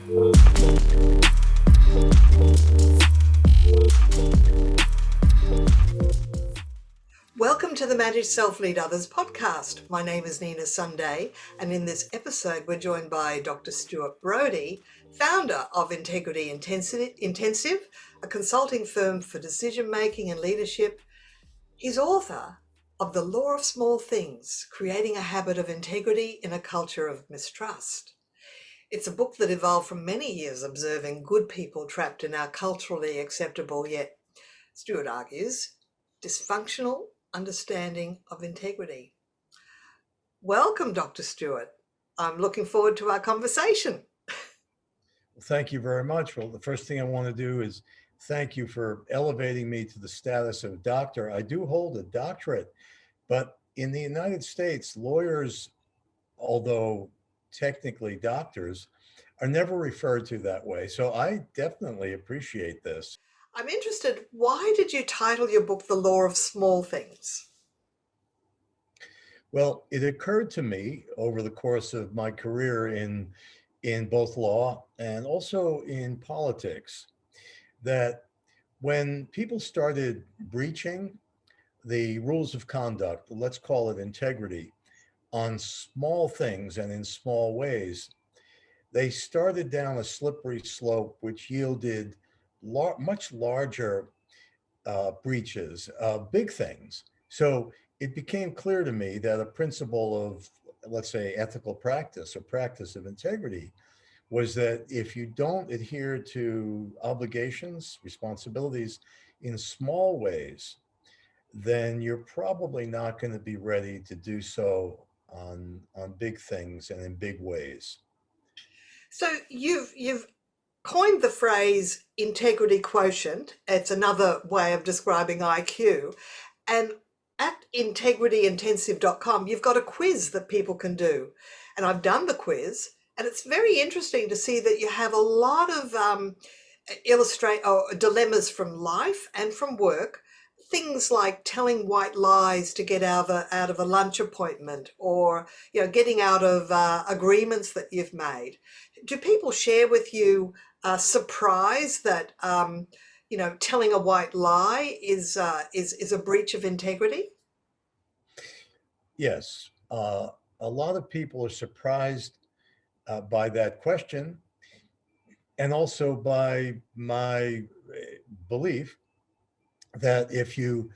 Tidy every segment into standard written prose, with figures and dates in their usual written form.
Welcome to the Manage Self-Lead Others podcast. My name is Nina Sunday, and in this episode we're joined by Dr. Stuart Brody, founder of Integrity Intensive, a consulting firm for decision-making and leadership. He's author of The Law of Small Things, Creating a Habit of Integrity in a Culture of Mistrust. It's a book that evolved from many years observing good people trapped in our culturally acceptable, yet, Stuart argues, dysfunctional understanding of integrity. Welcome, Dr. Stuart. I'm looking forward to our conversation. Thank you very much. Well, the first thing I want to do is thank you for elevating me to the status of doctor. I do hold a doctorate, but in the United States, lawyers, although technically doctors, are never referred to that way. So I definitely appreciate this. I'm interested, why did you title your book The Law of Small Things? Well, it occurred to me over the course of my career in both law and also in politics that when people started breaching the rules of conduct, let's call it integrity, on small things and in small ways, they started down a slippery slope which yielded much larger breaches, big things. So it became clear to me that a principle of, let's say, ethical practice or practice of integrity was that if you don't adhere to obligations, responsibilities in small ways, then you're probably not going to be ready to do so on big things and in big ways. So you've coined the phrase integrity quotient. It's another way of describing IQ. And at integrityintensive.com, you've got a quiz that people can do. And I've done the quiz, and it's very interesting to see that you have a lot of dilemmas from life and from work. Things like telling white lies to get out of a lunch appointment, or getting out of agreements that you've made. Do people share with you a surprise that telling a white lie is a breach of integrity? Yes, a lot of people are surprised by that question, and also by my belief that if you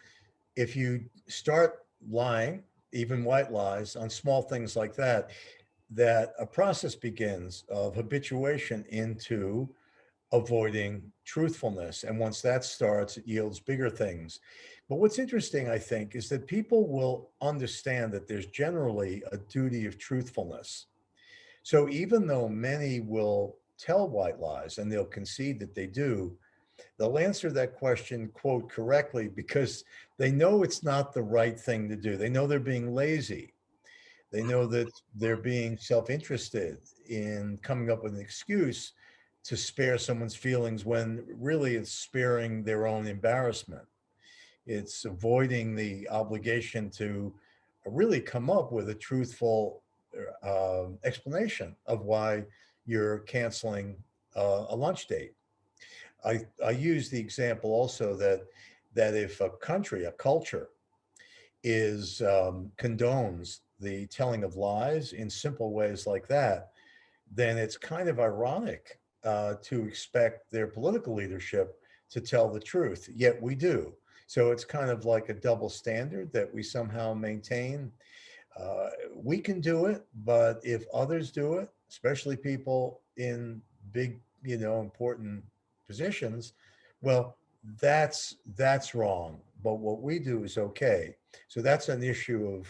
start lying, even white lies, on small things like that, that a process begins of habituation into avoiding truthfulness. And once that starts, it yields bigger things. But what's interesting, I think, is that people will understand that there's generally a duty of truthfulness. So even though many will tell white lies and they'll concede that they do, they'll answer that question, quote, correctly, because they know it's not the right thing to do. They know they're being lazy. They know that they're being self-interested in coming up with an excuse to spare someone's feelings when really it's sparing their own embarrassment. It's avoiding the obligation to really come up with a truthful explanation of why you're canceling a lunch date. I use the example also that if a country, a culture, is condones the telling of lies in simple ways like that, then it's kind of ironic to expect their political leadership to tell the truth. Yet we do. So it's kind of like a double standard that we somehow maintain. We can do it, but if others do it, especially people in big, important positions, well, that's wrong. But what we do is okay. So that's an issue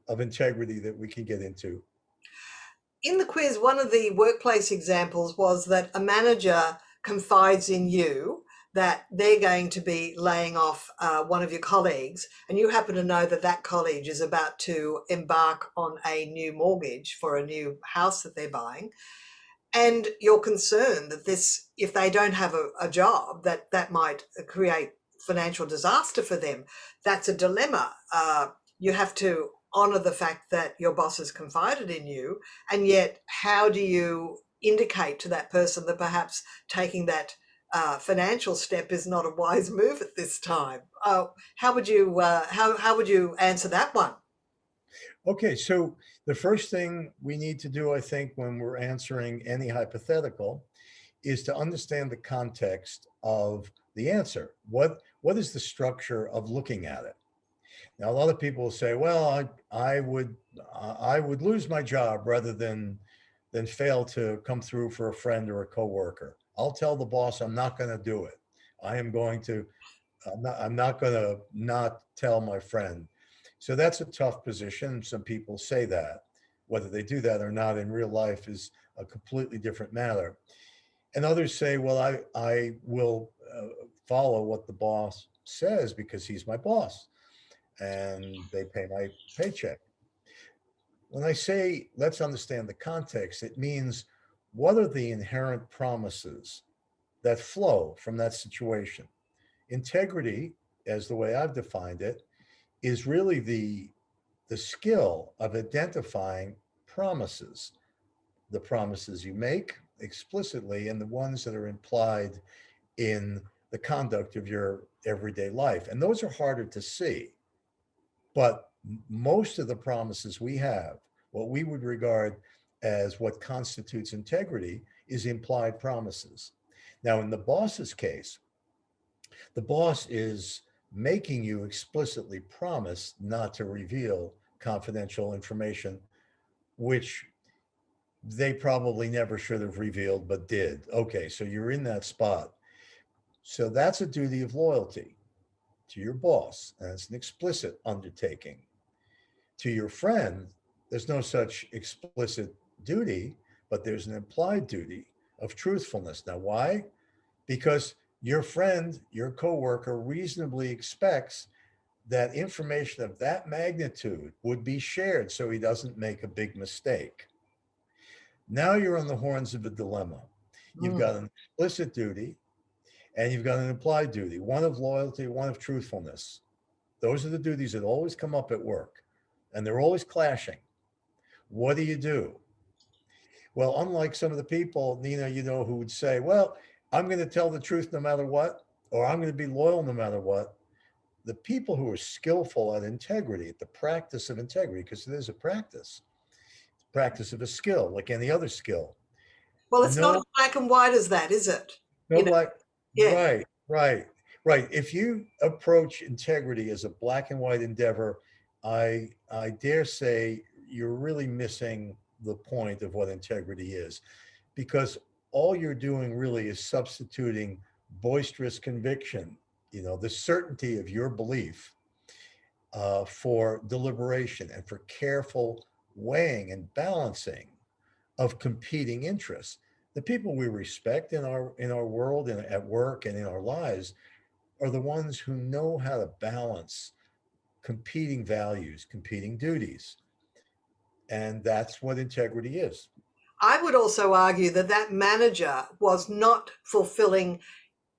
of integrity that we can get into. In the quiz, one of the workplace examples was that a manager confides in you that they're going to be laying off one of your colleagues, and you happen to know that that colleague is about to embark on a new mortgage for a new house that they're buying. And you're concerned that this, if they don't have a job, that might create financial disaster for them. That's a dilemma. You have to honor the fact that your boss has confided in you, and yet how do you indicate to that person that perhaps taking that financial step is not a wise move at this time. How would you how would you answer that one? Okay, so the first thing we need to do, I think, when we're answering any hypothetical is to understand the context of the answer. What is the structure of looking at it? Now, a lot of people will say, "Well, I would lose my job rather than fail to come through for a friend or a coworker. I'll tell the boss I'm not going to do it. I am going to I'm not going to not tell my friend." So that's a tough position. Some people say that. Whether they do that or not in real life is a completely different matter. And others say, well, I will follow what the boss says because he's my boss and they pay my paycheck. When I say let's understand the context, it means what are the inherent promises that flow from that situation? Integrity, as the way I've defined it, is really the skill of identifying promises, the promises you make explicitly and the ones that are implied in the conduct of your everyday life. And those are harder to see. But most of the promises we have, what we would regard as what constitutes integrity, is implied promises. Now, in the boss's case, the boss is making you explicitly promise not to reveal confidential information, which they probably never should have revealed, but did. Okay, so you're in that spot. So that's a duty of loyalty to your boss, and it's an explicit undertaking. To your friend, there's no such explicit duty, but there's an implied duty of truthfulness. Now, why? Because your friend, your coworker reasonably expects that information of that magnitude would be shared so he doesn't make a big mistake. Now you're on the horns of a dilemma. You've Mm. got an explicit duty and you've got an implied duty, one of loyalty, one of truthfulness. Those are the duties that always come up at work and they're always clashing. What do you do? Well, unlike some of the people, Nina, who would say, well, I'm going to tell the truth no matter what, or I'm going to be loyal no matter what. The people who are skillful at integrity, at the practice of integrity, because it is a practice of a skill, like any other skill. Well, it's not No, as black and white as that, is it? no You know, black, yeah. right, right, right. If you approach integrity as a black and white endeavor, I dare say you're really missing the point of what integrity is, because all you're doing really is substituting boisterous conviction, the certainty of your belief, for deliberation and for careful weighing and balancing of competing interests. The people we respect in our world and at work and in our lives are the ones who know how to balance competing values, competing duties. And that's what integrity is. I would also argue that that manager was not fulfilling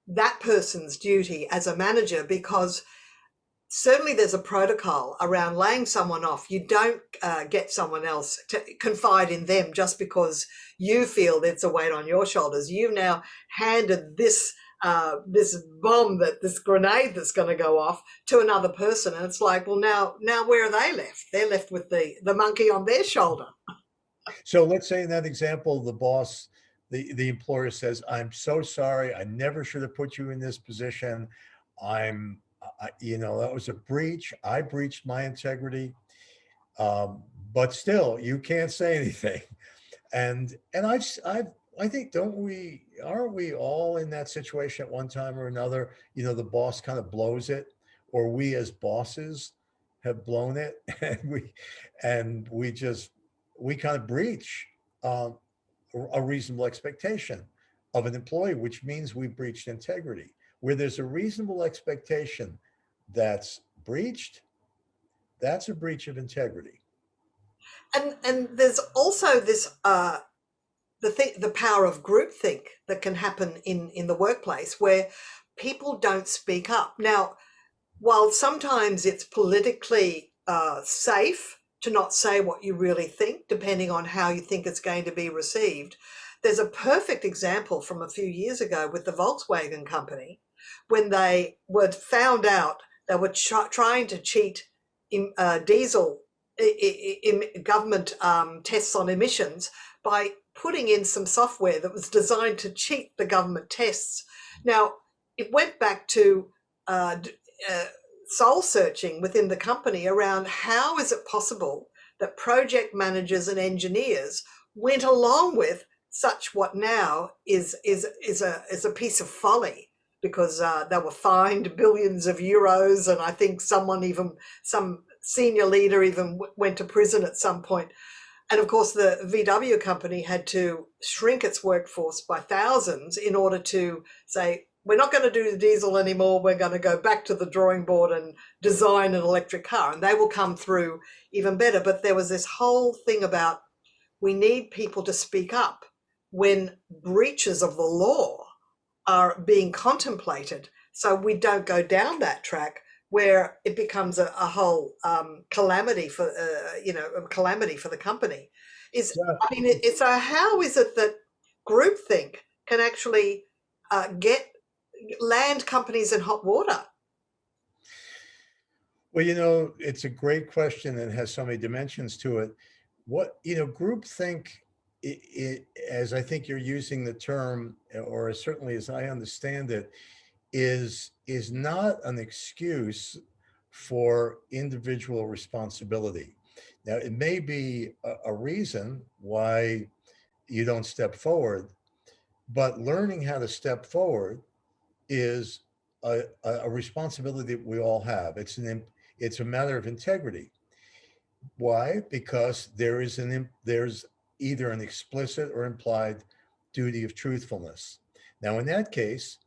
that person's duty as a manager, because certainly there's a protocol around laying someone off. You don't get someone else to confide in them just because you feel it's a weight on your shoulders. You've now handed this bomb, this grenade that's going to go off, to another person, and it's like, well, now where are they left? They're left with the monkey on their shoulder. So let's say in that example, the boss, the employer says, I'm so sorry. I never should have put you in this position. That was a breach. I breached my integrity. Um, but still, you can't say anything. And I think, aren't we all in that situation at one time or another? The boss kind of blows it, or we as bosses have blown it, and we kind of breach um, a reasonable expectation of an employee, which means we breached integrity. Where there's a reasonable expectation that's breached, that's a breach of integrity. And there's also this the power of groupthink that can happen in the workplace, where people don't speak up. Now, while sometimes it's politically safe to not say what you really think, depending on how you think it's going to be received, there's a perfect example from a few years ago with the Volkswagen company when they were found out they were trying to cheat diesel government tests on emissions by putting in some software that was designed to cheat the government tests. Now, it went back to soul searching within the company around how is it possible that project managers and engineers went along with such what now is a piece of folly, because they were fined billions of euros, and I think some senior leader even went to prison at some point. And of course, the VW company had to shrink its workforce by thousands in order to say, we're not going to do the diesel anymore. We're going to go back to the drawing board and design an electric car, and they will come through even better. But there was this whole thing about we need people to speak up when breaches of the law are being contemplated, so we don't go down that track where it becomes a whole calamity for a calamity for the company. Yeah. So how is it that groupthink can actually get land companies in hot water? Well, it's a great question and has so many dimensions to it. Groupthink, as I think you're using the term, or certainly as I understand it, is not an excuse for individual responsibility. Now, it may be a reason why you don't step forward, but learning how to step forward is a responsibility that we all have. It's a matter of integrity. Why? Because there's either an explicit or implied duty of truthfulness. Now, in that case,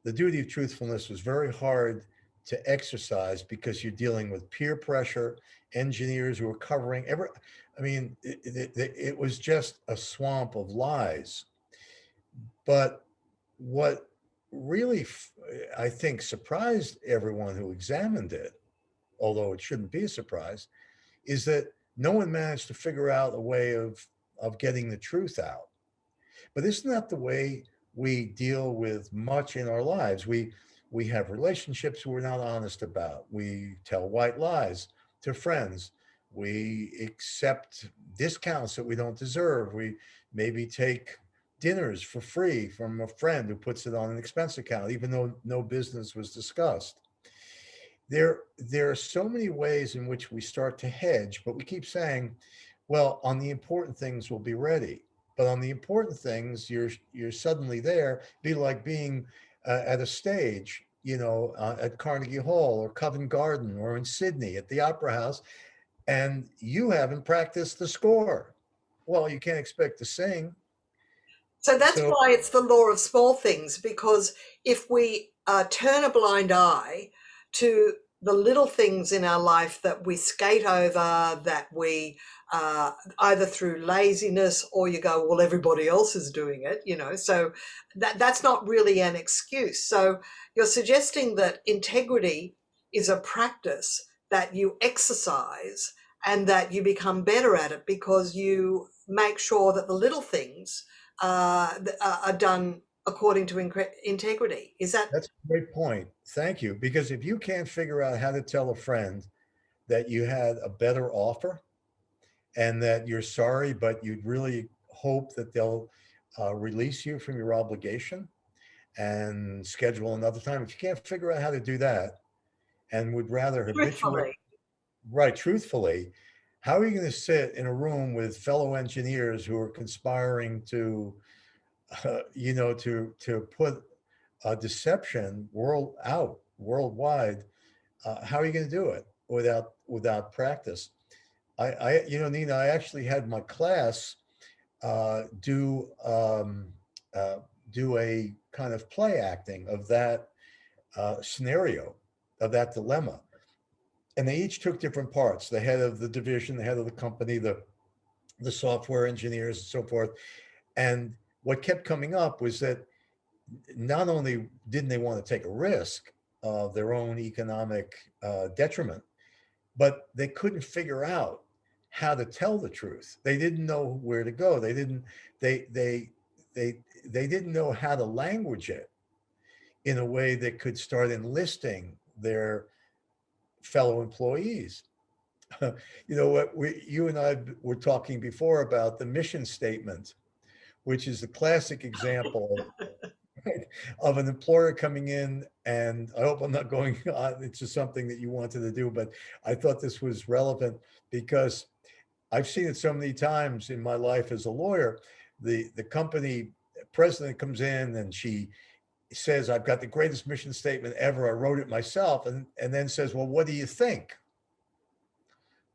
the duty of truthfulness was very hard to exercise because you're dealing with peer pressure, engineers who are covering every. I mean, it was just a swamp of lies. But what really, I think, surprised everyone who examined it, although it shouldn't be a surprise, is that no one managed to figure out a way of getting the truth out. But isn't that the way we deal with much in our lives? We have relationships we're not honest about. We tell white lies to friends. We accept discounts that we don't deserve. We maybe take dinners for free from a friend who puts it on an expense account, even though no business was discussed. There are so many ways in which we start to hedge, but we keep saying, well, on the important things we'll be ready. But on the important things, you're suddenly there. Be like being at a stage, at Carnegie Hall or Covent Garden or in Sydney at the Opera House, and you haven't practiced the score. Well, you can't expect to sing. So that's So why it's the law of small things, because if we turn a blind eye to the little things in our life that we skate over, that we either through laziness, or you go, well, everybody else is doing it, so that's not really an excuse. So you're suggesting that integrity is a practice that you exercise and that you become better at it because you make sure that the little things are done according to integrity. Is that that's a great point. Thank you. Because if you can't figure out how to tell a friend that you had a better offer and that you're sorry, but you'd really hope that they'll release you from your obligation and schedule another time. If you can't figure out how to do that and would rather habituate, truthfully? right, truthfully, how are you going to sit in a room with fellow engineers who are conspiring to, to put a deception worldwide? How are you going to do it without practice? Nina, I actually had my class uh, do um, uh, do a kind of play acting of that scenario, of that dilemma, and they each took different parts: the head of the division, the head of the company, the software engineers, and so forth. And what kept coming up was that not only didn't they want to take a risk of their own economic detriment, but they couldn't figure out how to tell the truth. They didn't know where to go. They didn't. They they didn't know how to language it in a way that could start enlisting their fellow employees. You know what, you and I were talking before about the mission statement, which is the classic example of an employer coming in. And I hope I'm not going on into something that you wanted to do, but I thought this was relevant because I've seen it so many times in my life as a lawyer. The company president comes in and she says, "I've got the greatest mission statement ever. I wrote it myself," and then says, "Well, what do you think?"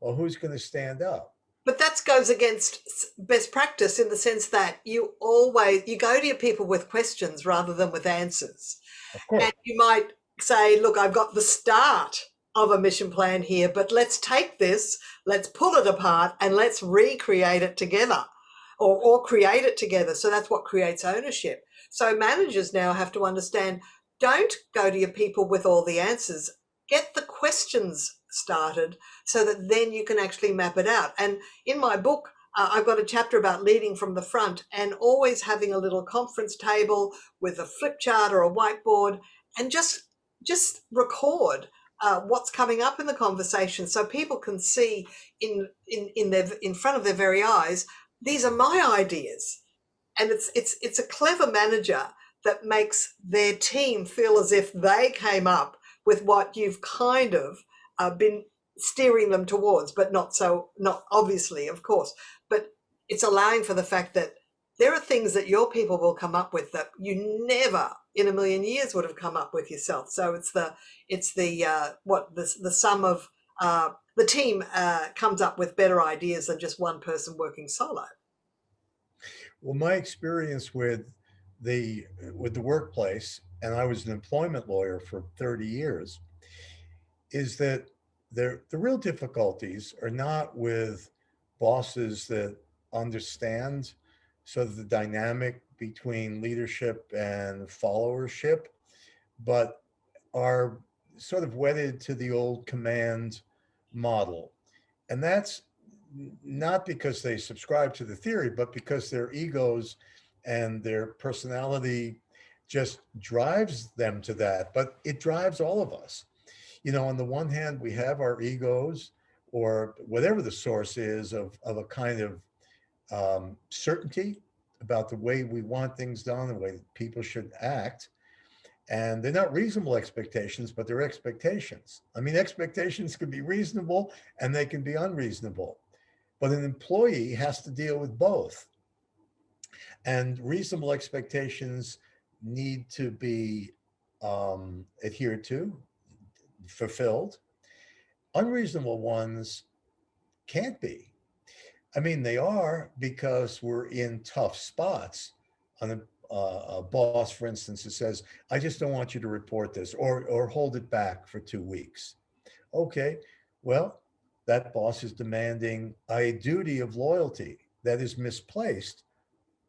Well, who's going to stand up? But that goes against best practice in the sense that you go to your people with questions rather than with answers. Of And course. you might say, look, I've got the start of a mission plan here, but let's take this, let's pull it apart and let's recreate it together or create it together. So that's what creates ownership. So managers now have to understand, don't go to your people with all the answers. Get the questions started so that then you can actually map it out. And in my book, I've got a chapter about leading from the front and always having a little conference table with a flip chart or a whiteboard and just record what's coming up in the conversation so people can see in front of their very eyes, these are my ideas. And it's a clever manager that makes their team feel as if they came up with what you've kind of been steering them towards, but not obviously, of course, but it's allowing for the fact that there are things that your people will come up with that you never in a million years would have come up with yourself. So the sum of the team comes up with better ideas than just one person working solo. Well, my experience with the workplace, and I was an employment lawyer for 30 years, is that the real difficulties are not with bosses that understand sort of the dynamic between leadership and followership, but are sort of wedded to the old command model. And that's not because they subscribe to the theory, but because their egos and their personality just drives them to that. But it drives all of us. You know, on the one hand, we have our egos or whatever the source is of a kind of certainty about the way we want things done, the way that people should act. And they're not reasonable expectations, but they're expectations. I mean, expectations can be reasonable and they can be unreasonable, but an employee has to deal with both. And reasonable expectations need to be adhered to, fulfilled. Unreasonable ones can't be. I mean, they are because we're in tough spots. On a boss, for instance, who says, "I just don't want you to report this," or hold it back for 2 weeks. Okay, well, that boss is demanding a duty of loyalty that is misplaced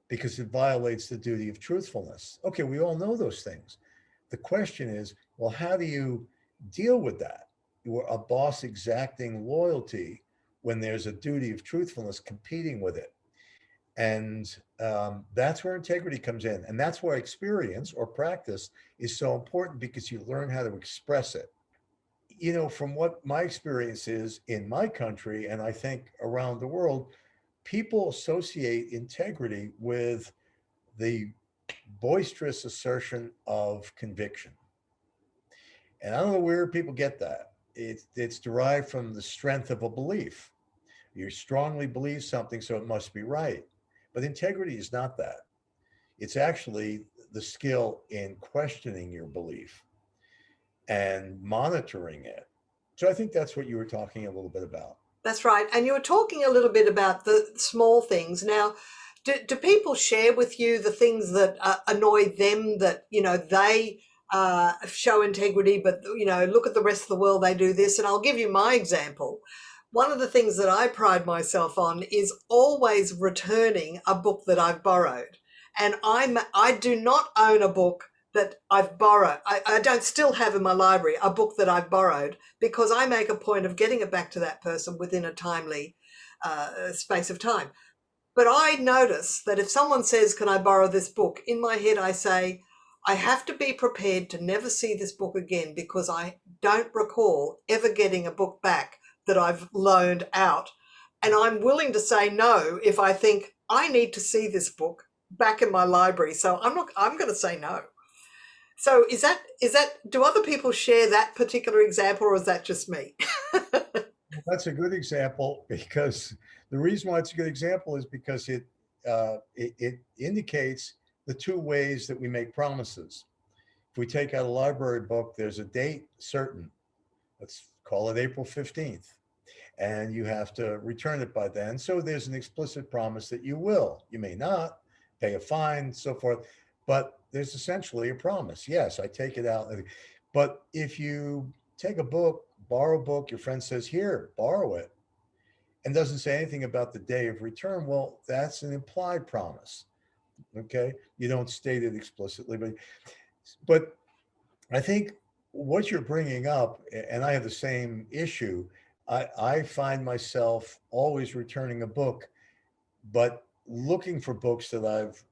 because it violates the duty of truthfulness. Okay, we all know those things. The question is, well, how do you deal with that? A boss exacting loyalty when there's a duty of truthfulness competing with it. And that's where integrity comes in. And that's why experience or practice is so important, because you learn how to express it. You know, from what my experience is in my country, and I think around the world, people associate integrity with the boisterous assertion of conviction. And I don't know where people get that. It's derived from the strength of a belief. You strongly believe something, so it must be right. But integrity is not that. It's actually the skill in questioning your belief and monitoring it. So I think that's what you were talking a little bit about. That's right. And you were talking a little bit about the small things. Now, do people share with you the things that annoy them, that, they show integrity, but, look at the rest of the world, they do this? And I'll give you my example. One of the things that I pride myself on is always returning a book that I've borrowed. And I do not own a book that I've borrowed. I don't still have in my library a book that I've borrowed, because I make a point of getting it back to that person within a timely space of time. But I notice that if someone says, "Can I borrow this book?" in my head, I say, I have to be prepared to never see this book again because I don't recall ever getting a book back that I've loaned out. And I'm willing to say no if I think I need to see this book back in my library. So I'm going to say no. So do other people share that particular example, or is that just me? That's a good example because the reason why it's a good example is because it indicates the two ways that we make promises. If we take out a library book, there's a date certain. Let's call it April 15th. And you have to return it by then. So there's an explicit promise that you will. You may not pay a fine, so forth, but there's essentially a promise. Yes, I take it out. But if you take a book, borrow a book, your friend says, here, borrow it, and doesn't say anything about the day of return, well, that's an implied promise. Okay. You don't state it explicitly, but I think what you're bringing up, and I have the same issue. I find myself always returning a book, but looking for books that I've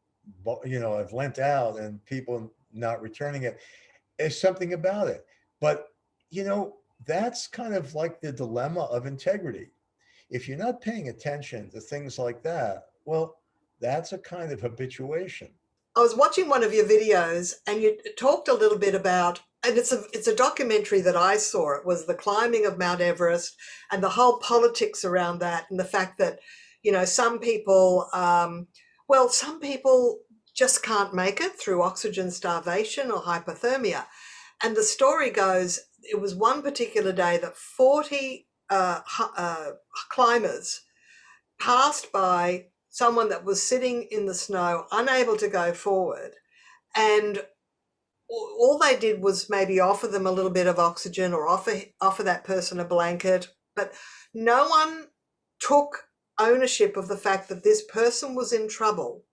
lent out and people not returning it. There's something about it. But, you know, that's kind of like the dilemma of integrity. If you're not paying attention to things like that, well, that's a kind of habituation. I was watching one of your videos and you talked a little bit about, and it's a documentary that I saw. It was the climbing of Mount Everest and the whole politics around that, and the fact that, some people, some people just can't make it through oxygen starvation or hypothermia. And the story goes, it was one particular day that 40 climbers passed by someone that was sitting in the snow, unable to go forward. And all they did was maybe offer them a little bit of oxygen or offer that person a blanket. But no one took ownership of the fact that this person was in trouble.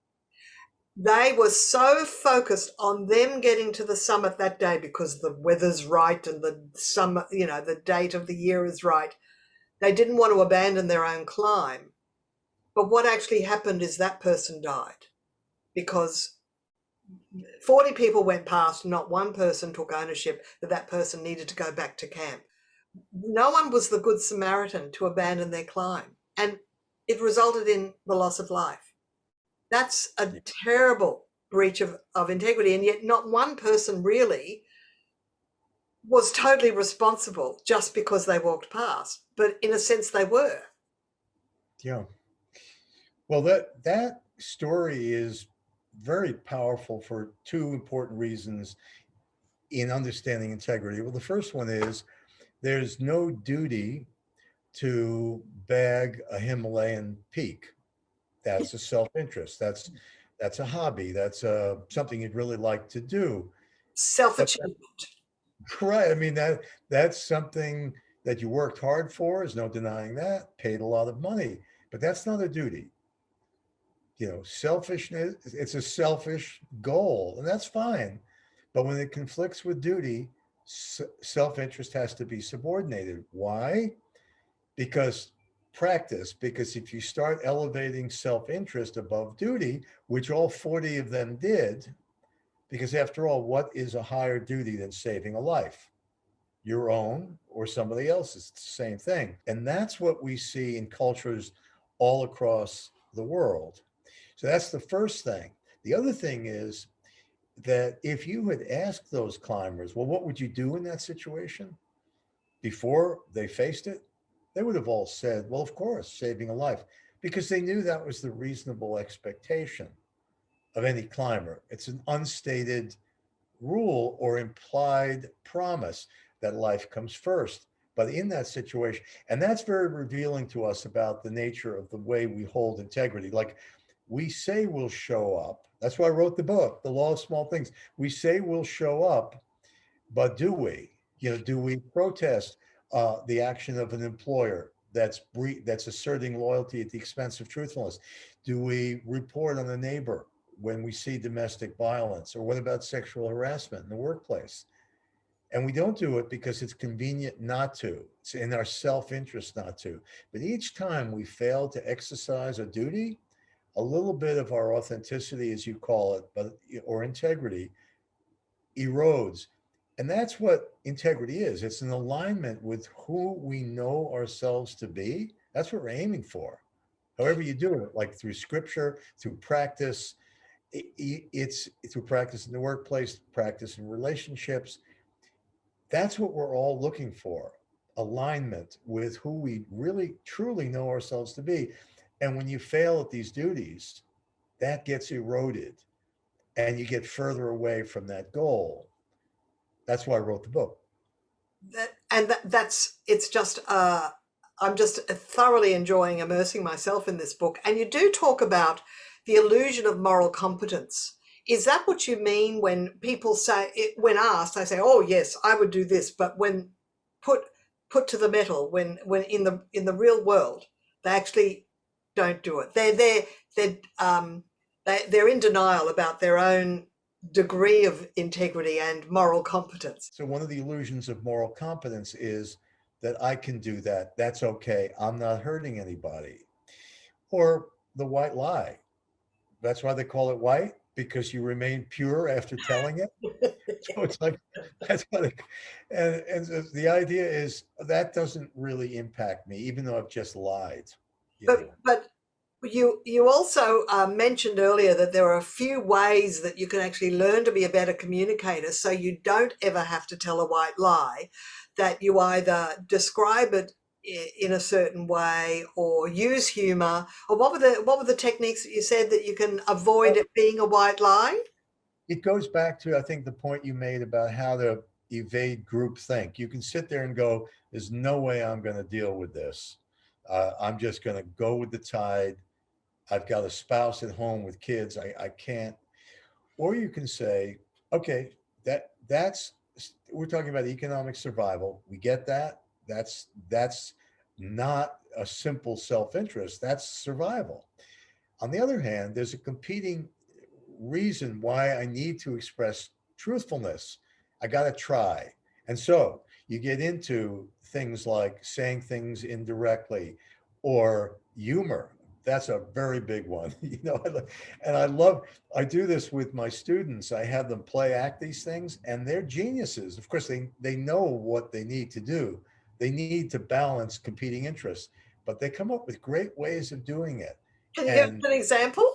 They were so focused on them getting to the summit that day because the weather's right and the summer, the date of the year is right. They didn't want to abandon their own climb. But what actually happened is that person died because 40 people went past, not one person took ownership that that person needed to go back to camp. No one was the good Samaritan to abandon their climb, and it resulted in the loss of life. That's a terrible breach of integrity, and yet not one person really was totally responsible just because they walked past, but in a sense they were. Yeah. Well, that story is very powerful for two important reasons in understanding integrity. Well, the first one is there's no duty to bag a Himalayan peak. That's a self-interest. That's a hobby. That's something you'd really like to do. But Self-achievement. right, I mean that's something that you worked hard for. There's no denying that. Paid a lot of money, but that's not a duty. Selfishness, it's a selfish goal, and that's fine. But when it conflicts with duty, self-interest has to be subordinated. Why? Because because if you start elevating self-interest above duty, which all 40 of them did, because after all, what is a higher duty than saving a life? Your own or somebody else's? It's the same thing. And that's what we see in cultures all across the world. So that's the first thing. The other thing is that if you had asked those climbers, well, what would you do in that situation before they faced it? They would have all said, well, of course, saving a life, because they knew that was the reasonable expectation of any climber. It's an unstated rule or implied promise that life comes first. But in that situation, and that's very revealing to us about the nature of the way we hold integrity. Like we say we'll show up. That's why I wrote the book, The Law of Small Things. We say we'll show up, but do we? Do we protest the action of an employer that's asserting loyalty at the expense of truthfulness? Do we report on a neighbor when we see domestic violence? Or what about sexual harassment in the workplace? And we don't do it because it's convenient not to. It's in our self-interest not to. But each time we fail to exercise a duty, a little bit of our authenticity, as you call it, but or integrity erodes. And that's what integrity is. It's an alignment with who we know ourselves to be. That's what we're aiming for. However you do it, like through scripture, through practice, it's through practice in the workplace, practice in relationships. That's what we're all looking for, alignment with who we really truly know ourselves to be. And when you fail at these duties, that gets eroded and you get further away from that goal. That's why I wrote the book. That's it's just I'm just thoroughly enjoying immersing myself in this book. And you do talk about the illusion of moral competence. Is that what you mean when people say it, when asked, they say, "Oh yes, I would do this," but when put put to the metal, when in the real world, they actually don't do it. They're in denial about their own degree of integrity and moral competence. So, one of the illusions of moral competence is that I can do that. That's okay. I'm not hurting anybody. Or the white lie. That's why they call it white, because you remain pure after telling it. So it's like that's what it, and the idea is that doesn't really impact me, even though I've just lied. You know, But you also mentioned earlier that there are a few ways that you can actually learn to be a better communicator, so you don't ever have to tell a white lie. That you either describe it in a certain way or use humor. Or what were the techniques that you said that you can avoid well, it being a white lie? it goes back to I think the point you made about how to evade groupthink. You can sit there and go, "There's no way I'm going to deal with this. I'm just going to go with the tide. I've got a spouse at home with kids. I can't." Or you can say, okay, that's we're talking about economic survival. We get that. That's not a simple self-interest. That's survival. On the other hand, there's a competing reason why I need to express truthfulness. I got to try. And so you get into things like saying things indirectly or humor. That's a very big one, and I do this with my students. I have them play act these things, and they're geniuses. Of course, they know what they need to do. They need to balance competing interests, but they come up with great ways of doing it. Can you give us And an example?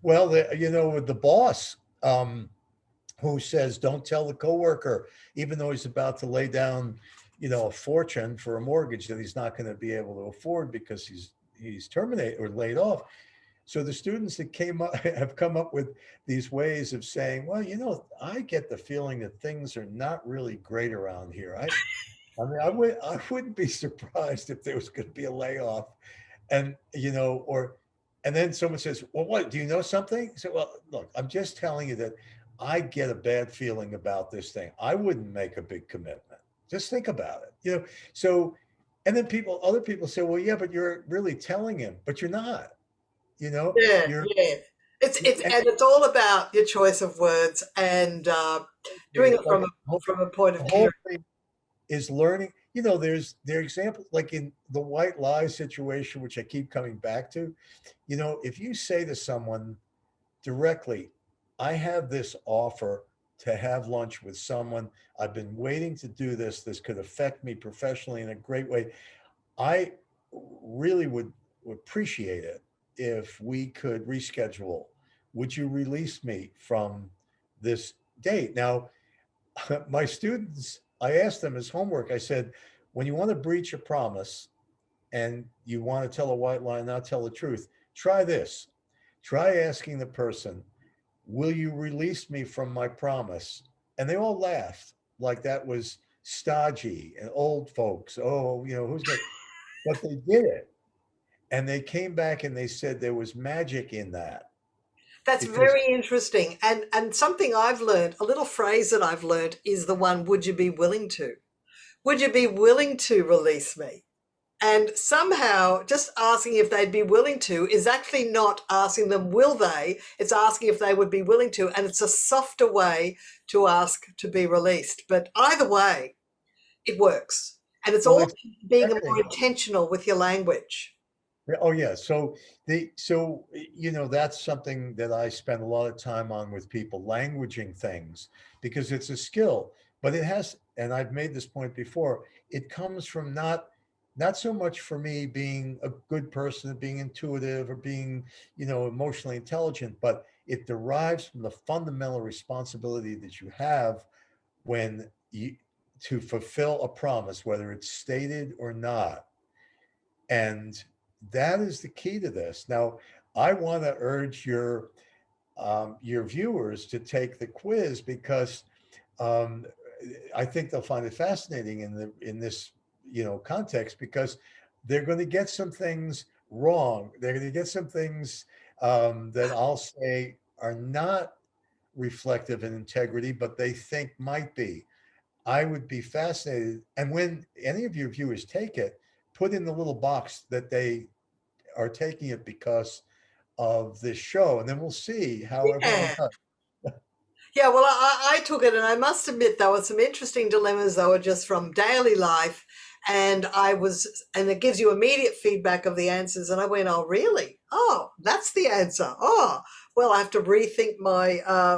well, with the boss who says, "Don't tell the coworker," even though he's about to lay down, a fortune for a mortgage that he's not going to be able to afford because he's terminated or laid off. So the students that came up have come up with these ways of saying, "Well, I get the feeling that things are not really great around here. I mean, I wouldn't be surprised if there was going to be a layoff." And and then someone says, "Well, what, do you know something?" I said, "Well, look, I'm just telling you that I get a bad feeling about this thing. I wouldn't make a big commitment. Just think about it." So and then other people say, "Well, yeah, but you're really telling him," but you're not. Yeah, You're yeah. It's and and it's all about your choice of words and doing it like from a point the of whole purity. thing is learning. There are examples like in the white lie situation, which I keep coming back to. If you say to someone directly, "I have this offer to have lunch with someone. I've been waiting to do this. This could affect me professionally in a great way. I really would appreciate it if we could reschedule. Would you release me from this date?" Now, my students, I asked them as homework, I said, when you want to breach a promise and you want to tell a white lie and not tell the truth, try this. Try asking the person, "Will you release me from my promise?" And they all laughed like that was stodgy and old folks. Oh, who's going to, but they did it. And they came back and they said there was magic in that That's because very interesting. And something I've learned, a little phrase that I've learned is the one, would you be willing to? Would you be willing to release me? And somehow just asking if they'd be willing to is actually not asking them, will they? It's asking if they would be willing to. And it's a softer way to ask to be released. But either way, it works. And it's well, all it's being more everything. intentional with your language. Oh yeah. So that's something that I spend a lot of time on with people, languaging things, because it's a skill, but it has, and I've made this point before, it comes from not so much for me being a good person, being intuitive or being, emotionally intelligent, but it derives from the fundamental responsibility that you have when you to fulfill a promise, whether it's stated or not. And that is the key to this. Now, I want to urge your viewers to take the quiz because um, I think they'll find it fascinating in this context because they're going to get some things wrong. They're going to get some things that I'll say are not reflective in integrity, but they think might be. I would be fascinated. And when any of your viewers take it, put in the little box that they are taking it because of this show, and then we'll see how everyone Yeah. does. Yeah, well, I took it, and I must admit there were some interesting dilemmas that were just from daily life, and it gives you immediate feedback of the answers, and I went, oh, really? Oh, that's the answer. Oh, well, I have to rethink my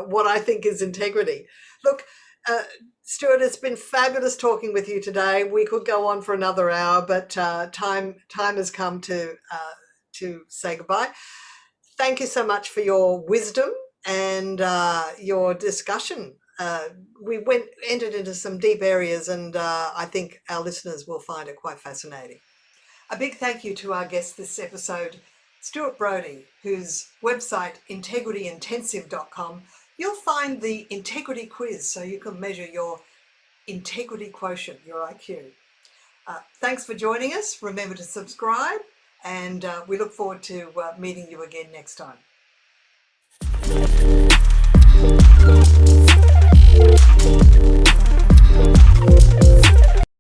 what I think is integrity. Look, uh, Stuart, it's been fabulous talking with you today. We could go on for another hour, but time has come to say goodbye. Thank you so much for your wisdom and your discussion. We entered into some deep areas, and I think our listeners will find it quite fascinating. A big thank you to our guest this episode, Stuart Brody, whose website, integrityintensive.com. You'll find the integrity quiz so you can measure your integrity quotient, your IQ. Thanks for joining us. Remember to subscribe, and we look forward to meeting you again next time.